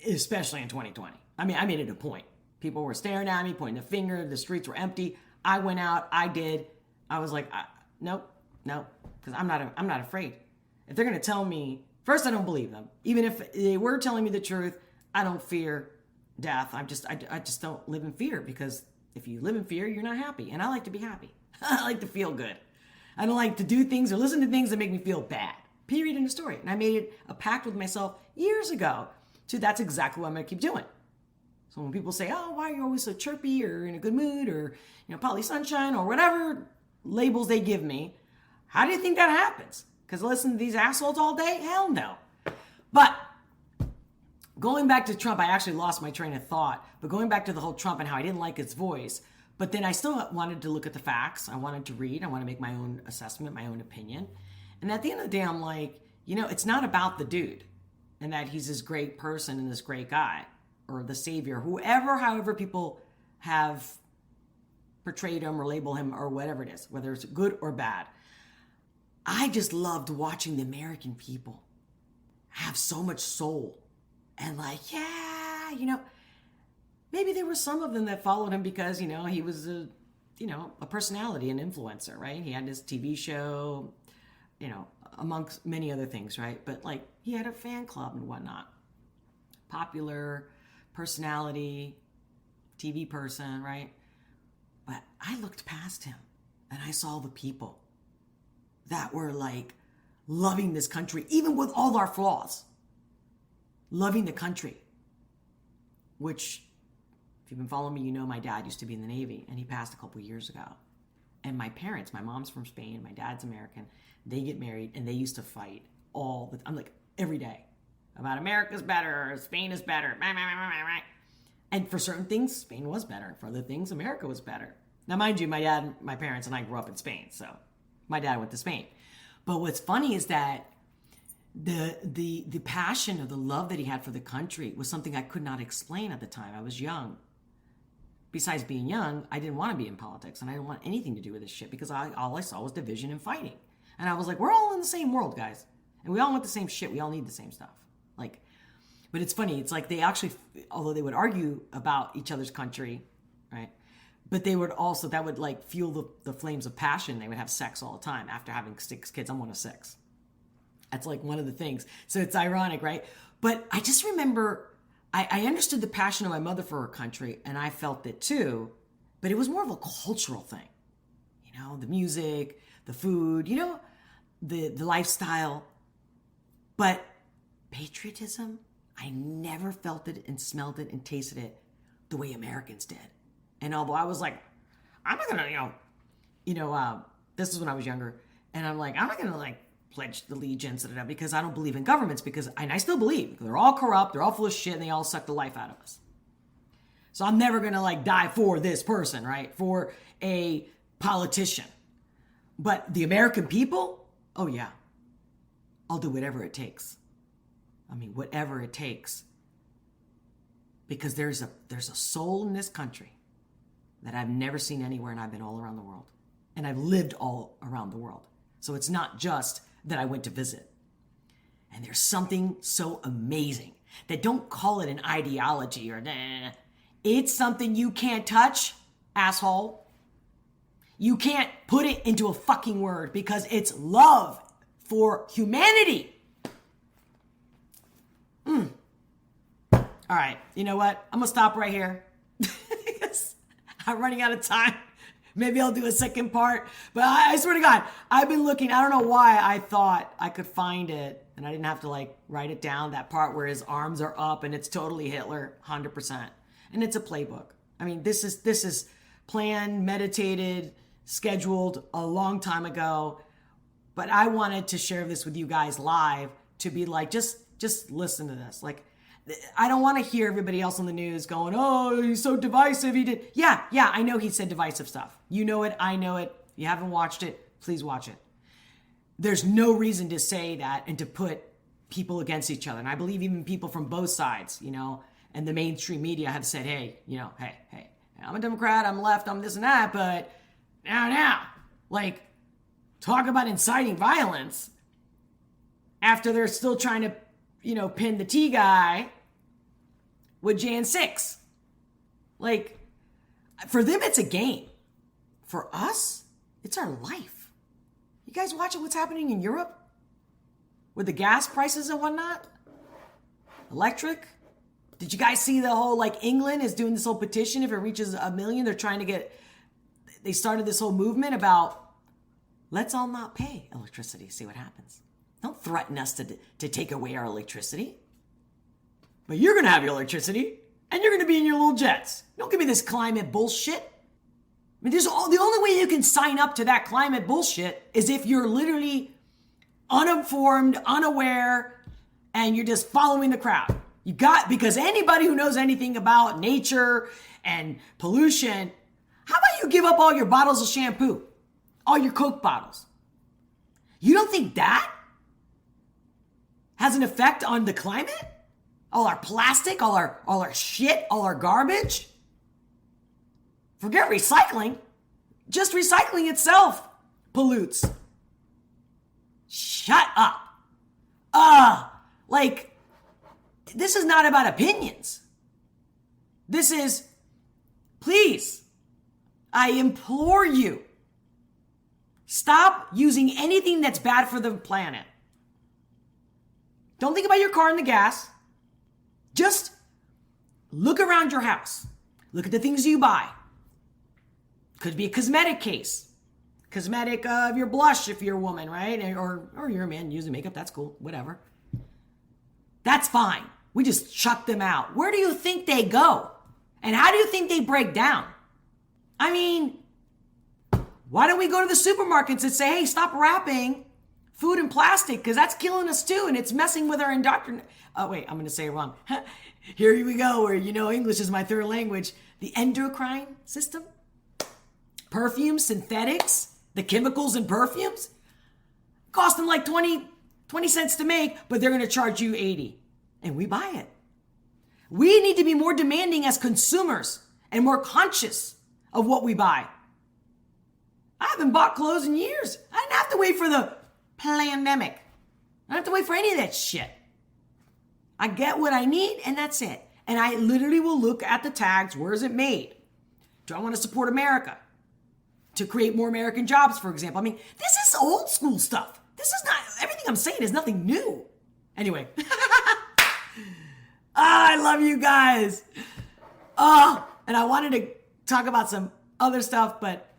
Especially in 2020. I mean, I made it a point. People were staring at me, pointing the finger. The streets were empty. I went out. I did. I was like, nope, because I'm not afraid. If they're going to tell me, first, I don't believe them. Even if they were telling me the truth, I don't fear death. I just don't live in fear, because if you live in fear, you're not happy. And I like to be happy. I like to feel good. I don't like to do things or listen to things that make me feel bad. Period in the story. And I made it a pact with myself years ago that's exactly what I'm going to keep doing. So when people say, oh, why are you always so chirpy or in a good mood or, Polly Sunshine or whatever labels they give me, how do you think that happens? Because I listen to these assholes all day? Hell no. But going back to Trump, I actually lost my train of thought. But going back to the whole Trump and how I didn't like his voice, but then I still wanted to look at the facts. I wanted to read. I want to make my own assessment, my own opinion. And at the end of the day, I'm like, it's not about the dude and that he's this great person and this great guy or the savior, however people have portrayed him or label him or whatever it is, whether it's good or bad. I just loved watching the American people have so much soul and like, yeah, maybe there were some of them that followed him because, he was a personality, an influencer, right? He had his TV show, amongst many other things, right? But like he had a fan club and whatnot. Popular personality, TV person, right? But I looked past him and I saw the people that were like loving this country, even with all our flaws, loving the country, which if you've been following me, my dad used to be in the Navy and he passed a couple years ago. And my parents, my mom's from Spain, my dad's American, they get married and they used to fight I'm like every day about America's better, Spain is better, and for certain things, Spain was better. For other things, America was better. Now, mind you, my dad, my parents, and I grew up in Spain, so my dad went to Spain. But what's funny is that the passion of the love that he had for the country was something I could not explain at the time. I was young. Besides being young, I didn't want to be in politics, and I didn't want anything to do with this shit because all I saw was division and fighting. And I was like, we're all in the same world, guys. And we all want the same shit. We all need the same stuff. But it's funny. It's like they actually, although they would argue about each other's country, right? But they would also, that would like fuel the flames of passion. They would have sex all the time after having 6 kids. I'm one of 6. That's like one of the things. So it's ironic, right? But I just remember, I understood the passion of my mother for her country, and I felt it too. But it was more of a cultural thing. The music, the food, the lifestyle. But patriotism, I never felt it and smelled it and tasted it the way Americans did. And although I was like, I'm not gonna, this is when I was younger, and I'm like, I'm not gonna like pledge allegiance because I don't believe in governments and I still believe they're all corrupt, they're all full of shit, and they all suck the life out of us. So I'm never gonna like die for this person, right? For a politician. But the American people, oh yeah, I'll do whatever it takes. Whatever it takes. Because there's a soul in this country that I've never seen anywhere, and I've been all around the world. And I've lived all around the world. So it's not just that I went to visit. And there's something so amazing that don't call it an ideology or it's something you can't touch, asshole. You can't put it into a fucking word because it's love for humanity. All right, you know what? I'm going to stop right here because I'm running out of time. Maybe I'll do a second part. But I swear to God, I've been looking. I don't know why I thought I could find it and I didn't have to like write it down, that part where his arms are up and it's totally Hitler, 100%. And it's a playbook. This is planned, meditated, scheduled a long time ago. But I wanted to share this with you guys live to be like, just listen to this. Like, I don't want to hear everybody else on the news going, oh, he's so divisive. He did. Yeah, I know he said divisive stuff. You know it. I know it. You haven't watched it. Please watch it. There's no reason to say that and to put people against each other. And I believe even people from both sides, and the mainstream media have said, hey, hey, I'm a Democrat, I'm left, I'm this and that, but now, like, talk about inciting violence after they're still trying to, pin the T guy with Jan 6. Like, for them, it's a game. For us, it's our life. You guys watching what's happening in Europe? With the gas prices and whatnot? Electric? Did you guys see the whole, like, England is doing this whole petition? If it reaches 1 million, they're trying to they started this whole movement about, let's all not pay electricity, see what happens. Don't threaten us to take away our electricity. But you're going to have your electricity, and you're going to be in your little jets. Don't give me this climate bullshit. The only way you can sign up to that climate bullshit is if you're literally uninformed, unaware, and you're just following the crowd. Because anybody who knows anything about nature and pollution, how about you give up all your bottles of shampoo? All your Coke bottles? You don't think that has an effect on the climate? All our plastic, all our shit, all our garbage? Forget recycling. just recycling itself pollutes. Shut up. Like, this is not about opinions. This is, please, I implore you, stop using anything that's bad for the planet. Don't think about your car and the gas. Just look around your house. Look at the things you buy. Could be a cosmetic case. Cosmetic of your blush if you're a woman, right? Or you're a man using makeup. That's cool. Whatever. That's fine. We just chuck them out. Where do you think they go? And how do you think they break down? I mean, why don't we go to the supermarkets and say, hey, stop wrapping food in plastic because that's killing us too and it's messing with our indoctrination. Oh, wait, I'm going to say it wrong. Here we go where, English is my third language. The endocrine system, perfumes, synthetics, the chemicals in perfumes cost them like 20 cents to make, but they're going to charge you 80. And we buy it. We need to be more demanding as consumers and more conscious of what we buy. I haven't bought clothes in years. I didn't have to wait for the pandemic. I don't have to wait for any of that shit. I get what I need and that's it. And I literally will look at the tags. Where is it made? Do I want to support America? To create more American jobs, for example. I mean, this is old school stuff. This is not, everything I'm saying is nothing new. Anyway. I love you guys. And I wanted to talk about some other stuff, but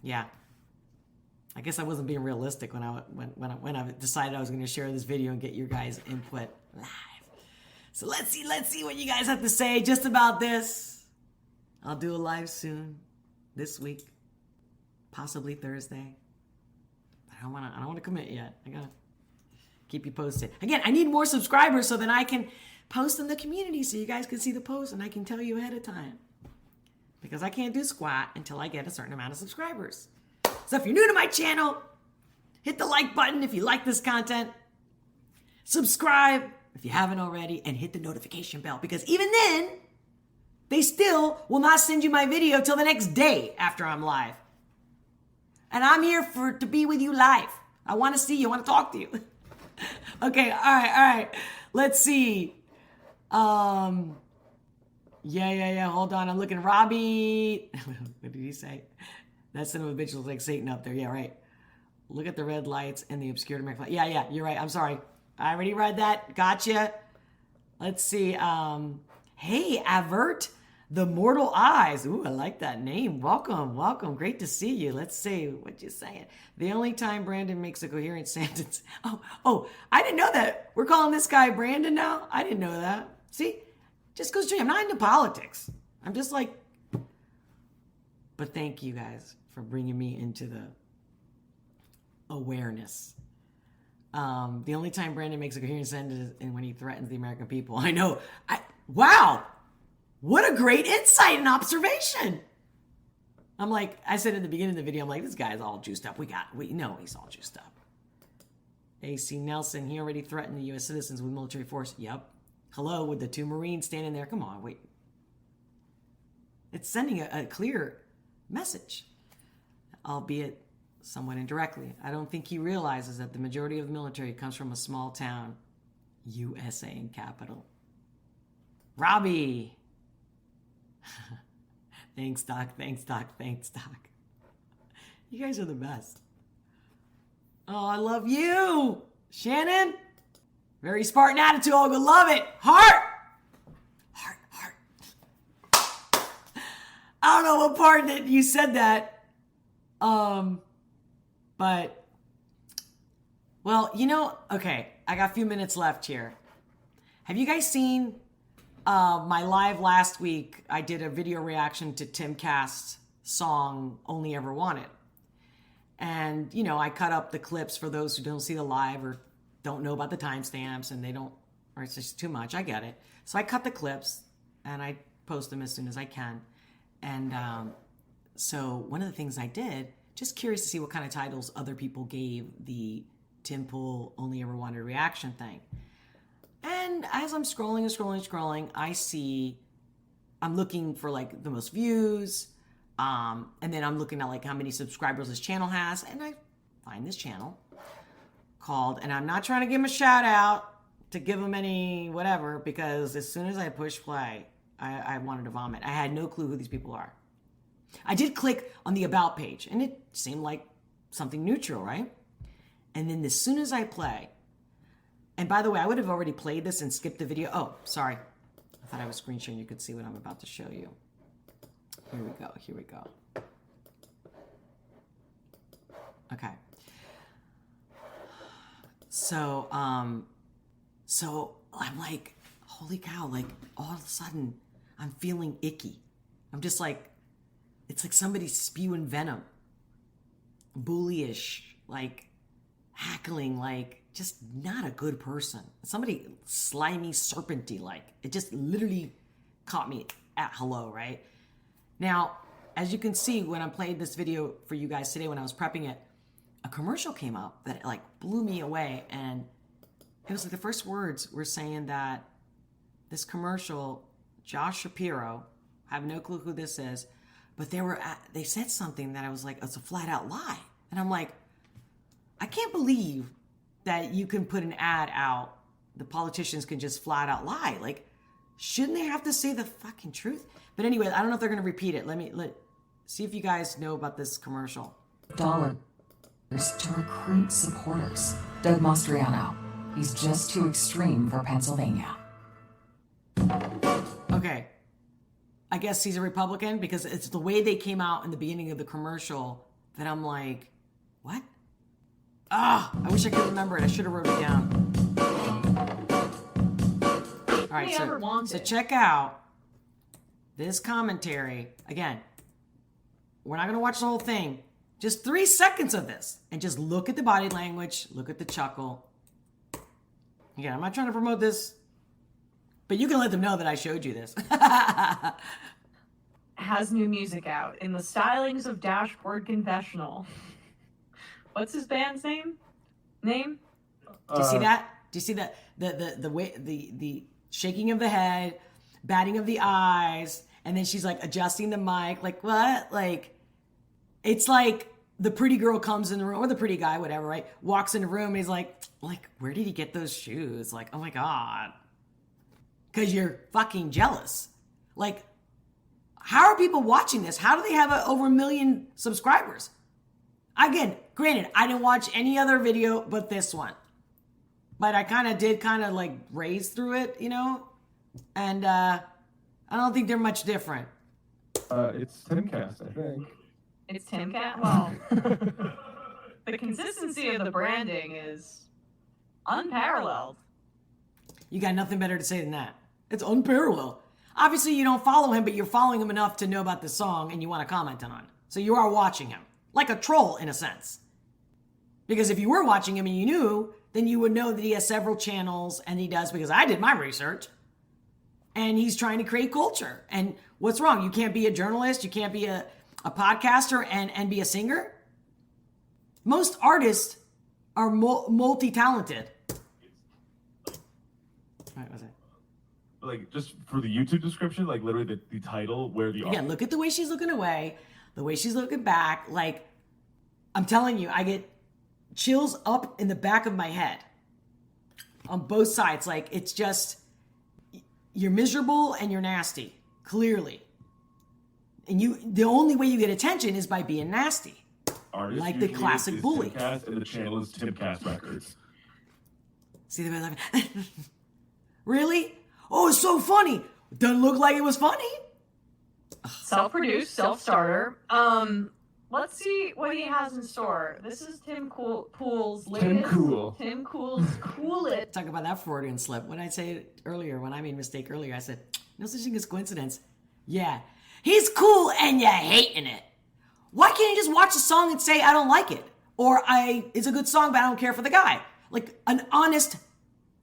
yeah. I guess I wasn't being realistic when I decided I was going to share this video and get your guys' input live. So let's see what you guys have to say just about this. I'll do a live soon this week, possibly Thursday. But I don't want to commit yet. I gotta keep you posted. Again, I need more subscribers so that I can post in the community so you guys can see the post and I can tell you ahead of time. Because I can't do squat until I get a certain amount of subscribers. So if you're new to my channel, hit the like button if you like this content. Subscribe if you haven't already, and hit the notification bell because even then, they still will not send you my video till the next day after I'm live. And I'm here to be with you live. I want to see you. I want to talk to you. Okay, all right. Let's see. Yeah. Hold on. I'm looking. Robbie. What did he say? That son of a bitch looks like Satan up there. Yeah, right. Look at the red lights and the obscured American flag. Yeah, you're right. I'm sorry. I already read that. Gotcha. Let's see. Hey, Avert the Mortal Eyes. Ooh, I like that name. Welcome. Great to see you. Let's see what you're saying. The only time Brandon makes a coherent sentence. Oh, I didn't know that. We're calling this guy Brandon now? I didn't know that. See? Just goes to show you, I'm not into politics. I'm just like, but thank you guys for bringing me into the awareness. The only time Brandon makes a coherent sentence is when he threatens the American people. I know. Wow. What a great insight and observation. I'm like, I said in the beginning of the video, I'm like, this guy's all juiced up. We know he's all juiced up. AC Nelson, he already threatened the U.S. citizens with military force. Yep. Hello, with the 2 Marines standing there. Come on, wait. It's sending a clear message, albeit somewhat indirectly. I don't think he realizes that the majority of the military comes from a small town, USA in capital. Robbie. Thanks, Doc. You guys are the best. Oh, I love you. Shannon. Very Spartan attitude, Olga. Love it. Heart. I don't know what part that you said that. But, well, okay, I got a few minutes left here. Have you guys seen my live last week? I did a video reaction to Timcast's song, Only Ever Wanted. And, I cut up the clips for those who don't see the live or don't know about the timestamps and or it's just too much. I get it. So I cut the clips and I post them as soon as I can. And so one of the things I did, just curious to see what kind of titles other people gave the Tim Pool Only Ever Wanted reaction thing. And as I'm scrolling, I see, I'm looking for like the most views, And then I'm looking at like how many subscribers this channel has, and I find this channel called, and I'm not trying to give him a shout out to give him any whatever, because as soon as I push play, I wanted to vomit. I had no clue who these people are. I did click on the about page, and it seemed like something neutral, right? And then as soon as I play, and by the way, I would have already played this and skipped the video. Oh, sorry. I thought I was screen sharing. You could see what I'm about to show you. Here we go. Here we go. Okay. So I'm like, holy cow, like all of a sudden I'm feeling icky. I'm just like, it's like somebody spewing venom. Bullyish, like hackling, like just not a good person. Somebody slimy, serpenty, like it just literally caught me at hello, right? Now, as you can see, when I played this video for you guys today, when I was prepping it, a commercial came up that like blew me away. And it was like the first words were saying that this commercial, Josh Shapiro, I have no clue who this is, but they said something that I was like, it's a flat out lie. And I'm like, I can't believe that you can put an ad out, the politicians can just flat out lie. Like, shouldn't they have to say the fucking truth? But anyway, I don't know if they're going to repeat it. Let see if you guys know about this commercial. Dollars to recruit supporters. Doug Mastriano. He's just too extreme for Pennsylvania. Okay. I guess he's a Republican, because it's the way they came out in the beginning of the commercial that I'm like, what? I wish I could remember it. I should have wrote it down. All right, so check out this commentary. Again, we're not going to watch the whole thing. Just 3 seconds of this. And just look at the body language. Look at the chuckle. Again, I'm not trying to promote this, but you can let them know that I showed you this. Has new music out in the stylings of Dashboard Confessional. What's his band's name? Do you see that? Do you see that? The way the shaking of the head, batting of the eyes, and then she's like adjusting the mic. Like what? Like it's like the pretty girl comes in the room, or the pretty guy, whatever, right? Walks in the room and he's like, where did he get those shoes? Like, oh my God. Because you're fucking jealous. Like, how are people watching this? How do they have over 1 million subscribers? Again, granted, I didn't watch any other video but this one. But I kind of like raise through it, you know? And I don't think they're much different. It's Timcast, I think. It's Timcast? Well, the consistency of the branding is unparalleled. You got nothing better to say than that. It's unparalleled. Obviously, you don't follow him, but you're following him enough to know about the song and you want to comment on it. So you are watching him. Like a troll, in a sense. Because if you were watching him and you knew, then you would know that he has several channels, and he does, because I did my research. And he's trying to create culture. And what's wrong? You can't be a journalist, you can't be a podcaster and be a singer? Most artists are multi-talented. Right, what's that? Like, just for the YouTube description, like literally the title, where the... Again, look at the way she's looking away, the way she's looking back. Like, I'm telling you, I get chills up in the back of my head on both sides. Like, it's just, you're miserable and you're nasty, clearly. And the only way you get attention is by being nasty. Artist like the classic bully. Timcast, and the channel is Timcast Records. See the way I love Really? Oh, it's so funny. Doesn't look like it was funny. Self-produced, self-starter. Let's see what he has in store. This is Tim Pool's latest. Tim Cool's Cool It. Talk about that Freudian slip. When I say it earlier, when I made a mistake earlier, I said, no such thing as coincidence. Yeah. He's cool and you're hating it. Why can't you just watch the song and say, I don't like it? Or it's a good song, but I don't care for the guy. Like an honest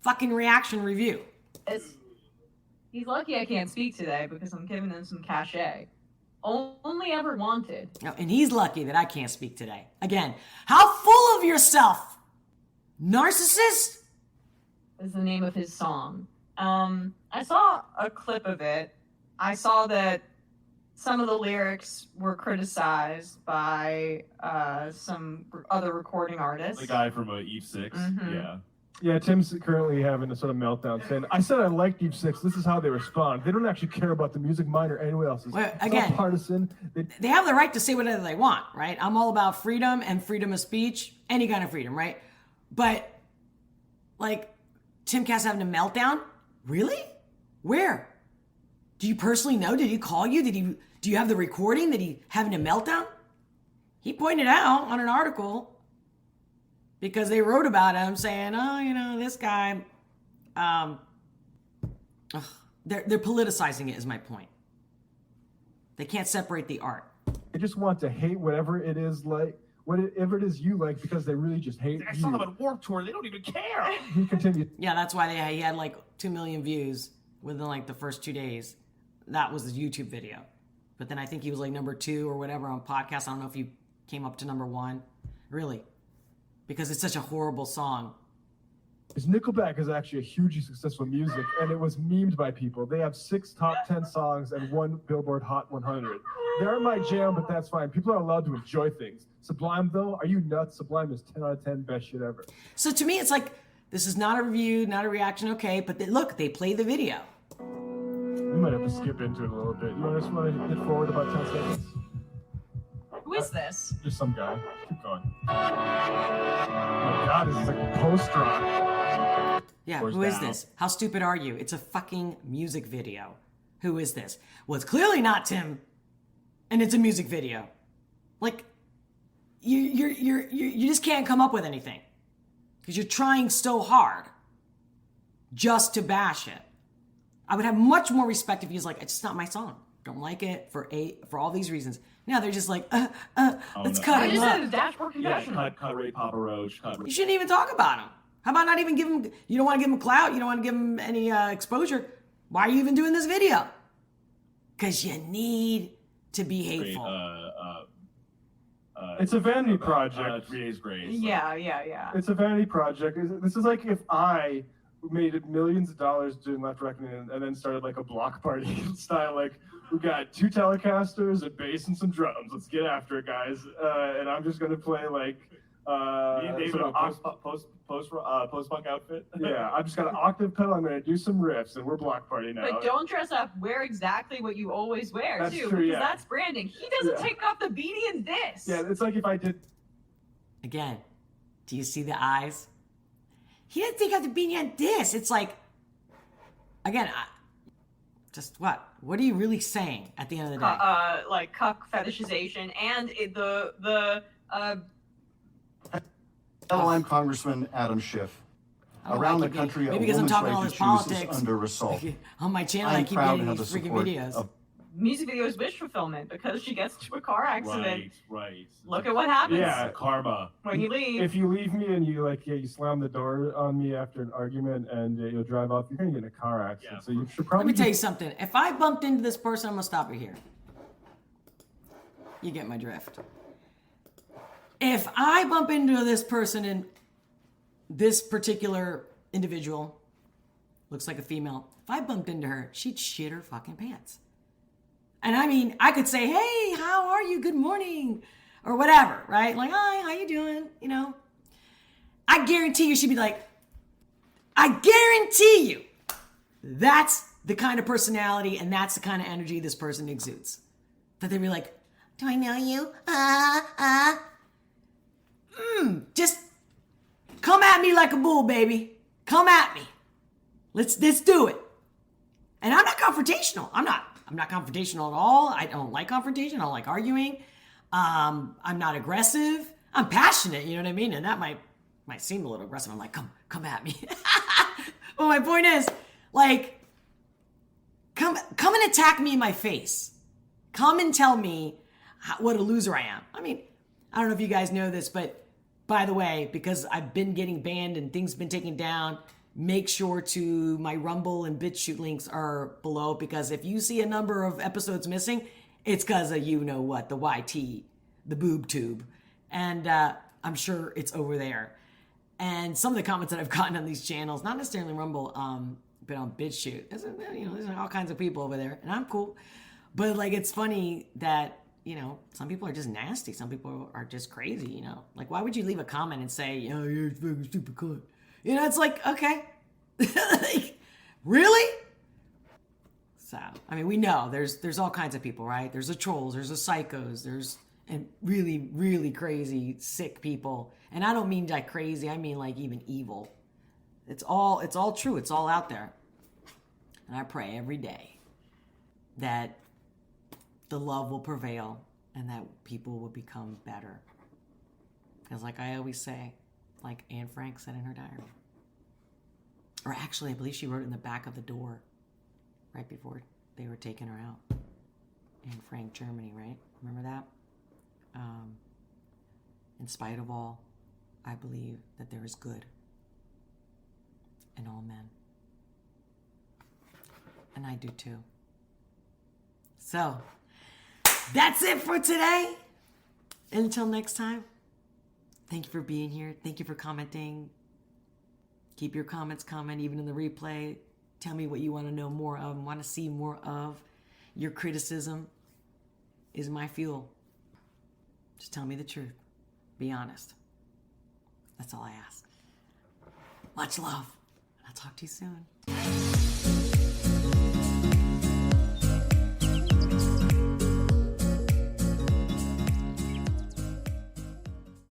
fucking reaction review. He's lucky I can't speak today because I'm giving him some cachet. Only ever wanted. Oh, and he's lucky that I can't speak today. Again, how full of yourself, narcissist? Is the name of his song. I saw a clip of it. I saw that some of the lyrics were criticized by some other recording artists. The guy from Eve 6. Mhm. Yeah. Yeah, Tim's currently having a sort of meltdown saying, I said I liked Eve 6. This is how they respond. They don't actually care about the music, mine or anyone else's. Well, It's all again, partisan. They have the right to say whatever they want, right? I'm all about freedom and freedom of speech, any kind of freedom, right? But, like, Timcast having a meltdown? Really? Where? Do you personally know? Did he call you? Do you have the recording? That he having a meltdown? He pointed out on an article because they wrote about him saying, oh, you know, this guy, they're politicizing it is my point. They can't separate the art. They just want to hate whatever it is like, whatever it is you like, because they really just hate I you. saw them on Warped Tour. They don't even care. He continued. Yeah, that's why he had like 2 million views within like the first 2 days. That was his YouTube video. But then I think he was like number 2 or whatever on podcast. I don't know if he came up to number 1. Really. Because it's such a horrible song. His Nickelback is actually a hugely successful music, and it was memed by people. They have 6 top 10 songs and 1 Billboard Hot 100. They aren't my jam, but that's fine. People are allowed to enjoy things. Sublime, though, are you nuts? Sublime is 10 out of 10 best shit ever. So to me, it's like, this is not a review, not a reaction, okay, but look, they play the video. We might have to skip into it a little bit. You want to hit forward about 10 seconds? Who is this? Just some guy. Keep going. Oh my God, this is like post-rock. Yeah, Doors who is down. this? How stupid are you? It's a fucking music video. Who is this? Well, it's clearly not Tim, and it's a music video. Like, you just can't come up with anything because you're trying so hard just to bash it. I would have much more respect if he was like, it's just not my song. Don't like it for all these reasons. Now they're just like, let's no. cut I him just up. said his dashboard Yeah, confession. cut Ray Papa Roach. You shouldn't even talk about him. How about not even give him, you don't want to give him clout, you don't want to give him any exposure. Why are you even doing this video? Because you need to be hateful. It's a vanity project. Creates Grace. Yeah. It's a vanity project. This is like if I made millions of dollars doing Left Reckoning and then started like a block party style, like, we got 2 Telecasters, a bass, and some drums. Let's get after it, guys. And I'm just gonna play like David sort of post-punk outfit. yeah. I've just got an octave pedal. I'm gonna do some riffs, and we're block party now. But don't dress up. Wear exactly what you always wear, That's too. true, because yeah. that's branding. He doesn't Yeah. take off the beanie in this. Yeah, it's like if I did. Again, do you see the eyes? He didn't think of the beanie on this. It's like, again, just what? What are you really saying at the end of the day? Like cuck fetishization and Hello, I'm Congressman Adam Schiff. I don't Around like the it. country, a Maybe because I'm woman's talking right all to this choose politics. is under assault. On my channel, I I'm keep proud to getting have these the freaking support videos. of music video is wish fulfillment because she gets into a car accident. Right. Look at what happens Yeah. Karma. when you leave. If you leave me and you you slam the door on me after an argument and you'll drive off, you're gonna get in a car accident. Yeah. So you should Let probably. me tell you something. If I bumped into this person, I'm going to stop you here. You get my drift. If I bump into this person and this particular individual looks like a female, if I bumped into her, she'd shit her fucking pants. And I mean, I could say, hey, how are you? Good morning. Or whatever, right? Like, hi, how you doing? You know? I guarantee you she'd be like, I guarantee you that's the kind of personality and that's the kind of energy this person exudes. That they'd be like, do I know you? Just come at me like a bull, baby. Come at me. Let's do it. And I'm not confrontational. I'm not confrontational at all. I don't like confrontation. I don't like arguing. I'm not aggressive. I'm passionate, you know what I mean? And that might seem a little aggressive. I'm like, come at me. But my point is, like, come and attack me in my face. Come and tell me what a loser I am. I mean, I don't know if you guys know this, but by the way, because I've been getting banned and things been taken down, make sure to my Rumble and BitChute links are below, because if you see a number of episodes missing, it's because of you know what, the YT, the boob tube. And I'm sure it's over there. And some of the comments that I've gotten on these channels, not necessarily Rumble, but on BitChute, there's all kinds of people over there, and I'm cool. But like, it's funny that, you know, some people are just nasty. Some people are just crazy, you know? Like, why would you leave a comment and say, oh, you're a fucking stupid cunt? You know, it's like, okay. Like, really? So, I mean, we know there's all kinds of people, right? There's the trolls, there's the psychos, there's and really, really crazy, sick people. And I don't mean like crazy, I mean like even evil. It's all true. It's all out there. And I pray every day that the love will prevail and that people will become better. Because like I always say, like Anne Frank said in her diary, or actually I believe she wrote it in the back of the door right before they were taking her out. Anne Frank, Germany, right? Remember that? In spite of all, I believe that there is good in all men. And I do too. So, that's it for today. Until next time, thank you for being here. Thank you for commenting. Keep your comments coming, even in the replay. Tell me what you want to know more of, want to see more of. Your criticism is my fuel. Just tell me the truth. Be honest. That's all I ask. Much love. I'll talk to you soon.